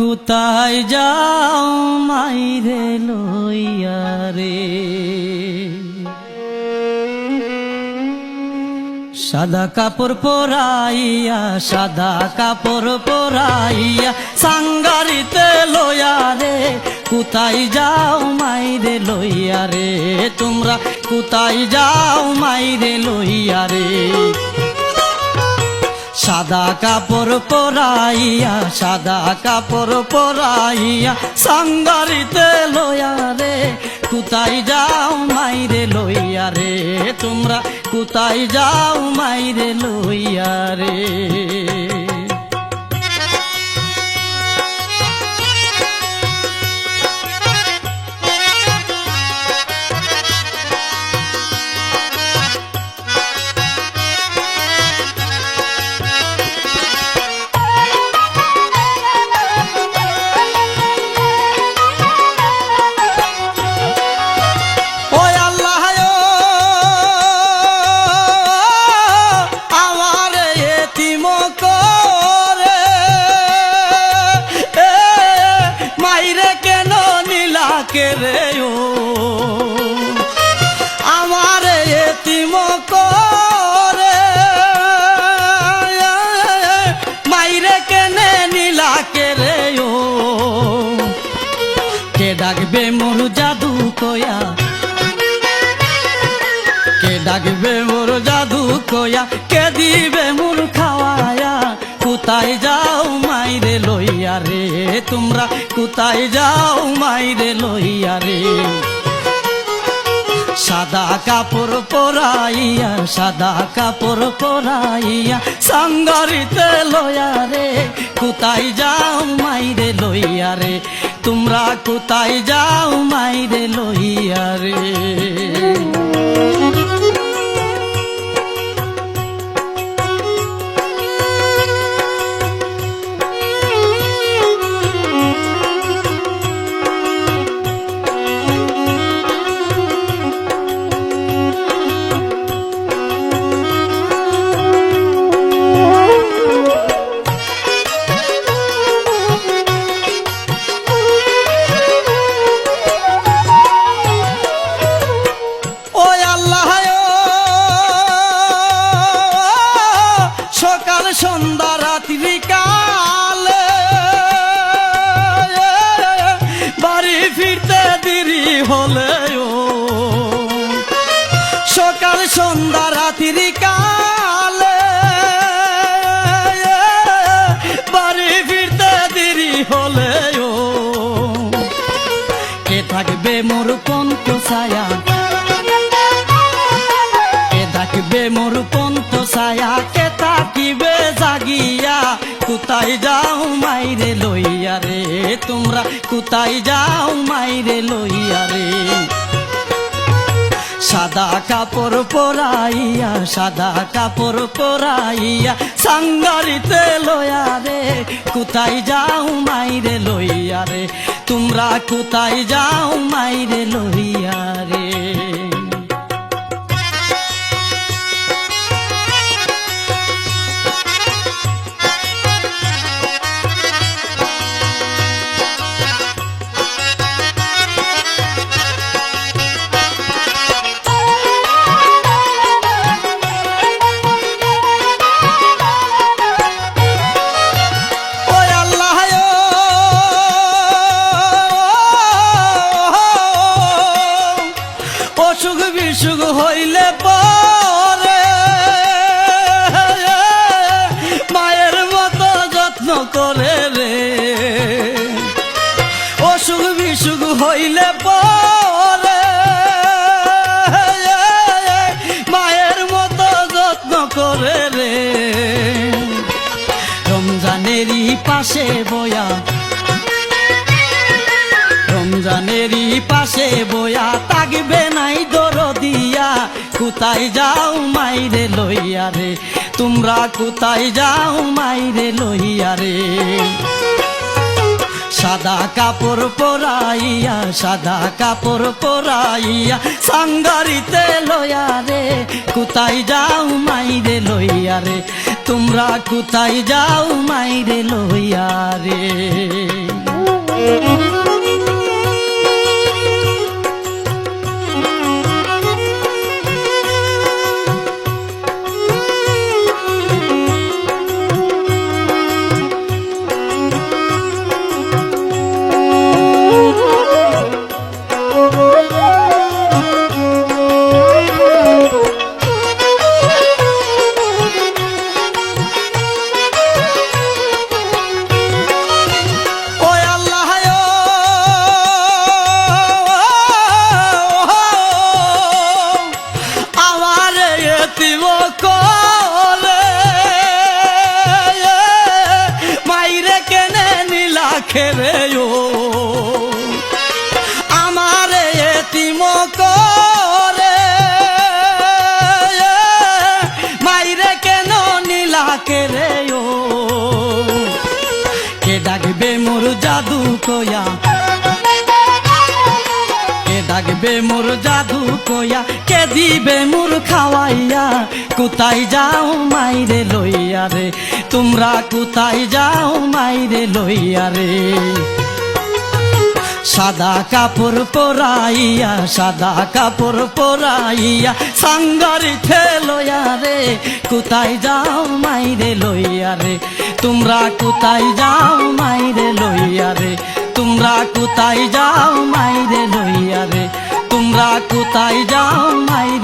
কোথায় যাও মাইরে লইয়া রে, সাদা কাপড় পরাইয়া, সাদা কাপড় পরাইয়া সাঙ্গারিতে লইয়া রে, কোথায় যাও মাইরে লইয়া রে, তোমরা কোথায় যাও মাইরে লইয়া রে। সাদা কাপড় পরাইয়া, সাদা কাপড় পরাইয়া সাঙ্গারিতে লইয়া রে, কোথায় যাও মাইরে লইয়া রে, তোমরা কোথায় যাও মাইরে লইয়া রে। কে রে ও আমার এতিম করে, মাইরে কেনে নীলা কে রে ও, কে ডাকবে মোর জাদু কয়া, কে ডাকবে মোর জাদু কয়া, কে দিবে মোর খাওয়ায়া, কোথায় যাও মাইরে লইয়া রে, তোমরা কোথায় যাও মাইরে লইয়া রে। সাদা কাপড় পরাইয়া, সাদা কাপড় পরাইয়া সাঙ্গারিতে লইয়া রে, কোথায় যাও মাইরে লইয়া রে, তোমরা কোথায় যাও মাইরে লইয়া রে। সন্ধ্যা রাত্রি কালে বাড়ি ফিরতে দেরি হলে ও, সকাল সন্ধ্যা রাত্রি কালে বাড়ি ফিরতে দেরি হলে ও, কে থাকবে মোর পন্ত ছায়া, কে থাকবে মোর পন্ত ছায়া, কে থাকিবে জাগিয়া, কোথায় যাও মাইরে লইয়া রে, তোমরা কোথায় যাও মাইরে লইয়া রে। সাদা কাপড় পরাইয়া, সাদা কাপড় পরাইয়া সাঙ্গারিতে লইয়া রে, কোথায় যাও মাইরে লইয়া রে, তোমরা কোথায় যাও মাইরে লইয়া রে। অসুখ বিসুখ হইলে পরে মায়ের মতো যত্ন করে রে, অসুখ বিসুখ হইলে পরে মায়ের মতো যত্ন করে রে, রমজানেরই পাশে বয়া, রমজানেরই পাশে বয়া থাকবে নাই দরদিয়া, কোথায় যাও মাইরে লইয়া রে, তোমরা কোথায় যাও মাইরে লইয়া রে। সাদা কাপড় পরাইয়া, সাদা কাপড় পরাইয়া সাঙ্গারিতে লইয়া রে, কোথায় যাও মাইরে লইয়া রে, তোমরা কোথায় যাও মাইরে লইয়া রে। খেরে ও আমার এতিম করে মাইরে কেন নীলা খেরে ও কে ডাকবে মোর জাদু কয়া কে ডাকবে মোর জাদু কয়া কে দিবে মোর খাওয়াইয়া কোথায় যাও মাইরে লইয়া রে তোমরা কোথায় যাও মাইরে লইয়া রে সাদা কাপড় পরাইয়া সাদা কাপড় পরাইয়া সাঙ্গারি ঠেলইয়া রে কোথায় যাও মাইরে লইয়া রে তোমরা কোথায় যাও মাইরে লইয়া রে তোমরা কোথায় যাও মাইরে লইয়া রে তোমরা কোথায় যাও মাইরে